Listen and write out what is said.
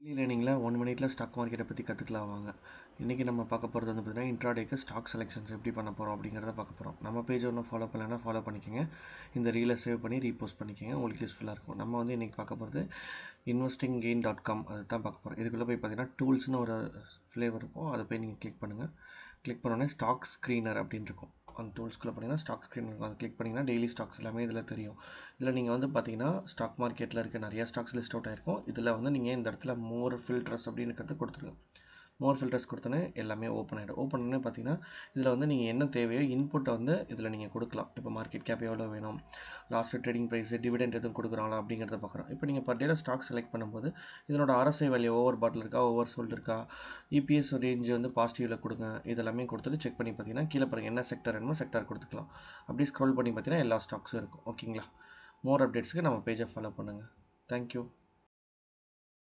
Daily லேர்னிங்கில் 1 மினிட்டில் stock மார்க்கெட்டை பற்றி கற்றுக்கலாம் வாங்க. இன்றைக்கி நம்ம பார்க்க போகிறது வந்து பார்த்திங்கன்னா இன்ட்ராடேக்கு ஸ்டாக் செலெக்ஷன்ஸ் எப்படி பண்ண போகிறோம் அப்படிங்கிறத பார்க்க போகிறோம். நம்ம பேஜ் ஒன்றும் ஃபாலோ பண்ணலைன்னா ஃபாலோ பண்ணிக்கோங்க. இந்த ரீலை சேவ் பண்ணி ரீபோஸ்ட் பண்ணிக்கோங்க, உங்களுக்கு யூஸ்ஃபுல்லாக இருக்கும். நம்ம வந்து இன்றைக்கி பார்க்க போகிறது investinggain.com அது தான் பார்க்க போகிறோம். இதுக்குள்ளே போய் பார்த்தீங்கன்னா டூல்ஸ்னு ஒரு ஃப்ளேவர் இருக்கும், அதை போய் நீங்கள் கிளிக் பண்ணுங்கள். கிளிக் பண்ணோடனே ஸ்டாக் ஸ்க்ரீனர் அப்படின்னு இருக்கும். அந்த டூல்ஸ்குள்ளே பார்த்தீங்கன்னா ஸ்டாக் ஸ்க்ரீனர் இருக்கும். அதை கிளிக் பண்ணிங்கன்னா டெய்லி ஸ்டாக்ஸ் எல்லாமே இதில் தெரியும். இதில் நீங்கள் வந்து பார்த்தீங்கன்னா ஸ்டாக் மார்க்கெட்டில் இருக்க நிறைய ஸ்டாக்ஸ் லிஸ்ட் அவுட் ஆயிருக்கும். இதில் வந்து நீங்கள் இந்த இடத்துல மோர் ஃபில்டர்ஸ் அப்படின்னு இருக்கிறது கொடுத்துருங்க. மோர் ஃபில்டர்ஸ் கொடுத்தோன்னே எல்லாமே ஓப்பன் ஆகிடும். ஓப்பன் பண்ணே பார்த்தீங்கன்னா இதில் வந்து நீங்கள் என்ன தேவையோ இன்புட்டை வந்து இதில் நீங்கள் கொடுக்கலாம். இப்போ மார்க்கெட் கேப் எவ்வளோ வேணும், லாஸ்ட் ட்ரேடிங் ப்ரைஸ், டிவிடெண்ட் எதுவும் கொடுக்குறாங்களா அப்படிங்கிறத பார்க்குறோம். இப்போ நீங்கள் பர் டேல ஸ்டாக் செலக்ட் பண்ணும்போது இதனோட RSI வேல்யூ ஓவர் பாட்டில் இருக்கா, ஓவர் சோல்டு இருக்கா, EPS ரேஞ்ச் வந்து பாசிட்டிவில் கொடுங்க, இதெல்லாமே கொடுத்துட்டு செக் பண்ணி பார்த்தீங்கன்னா கீழே பாருங்கள் என்ன செக்டர் வேணுமோ செக்டர் கொடுத்துக்கலாம். அப்படியே ஸ்க்ரோல் பண்ணி பார்த்தீங்கன்னா எல்லா ஸ்டாக்ஸும் இருக்கும். ஓகேங்களா? மோர் அப்டேட்ஸுக்கு நம்ம பேஜை ஃபாலோ பண்ணுங்கள். தேங்க்யூ.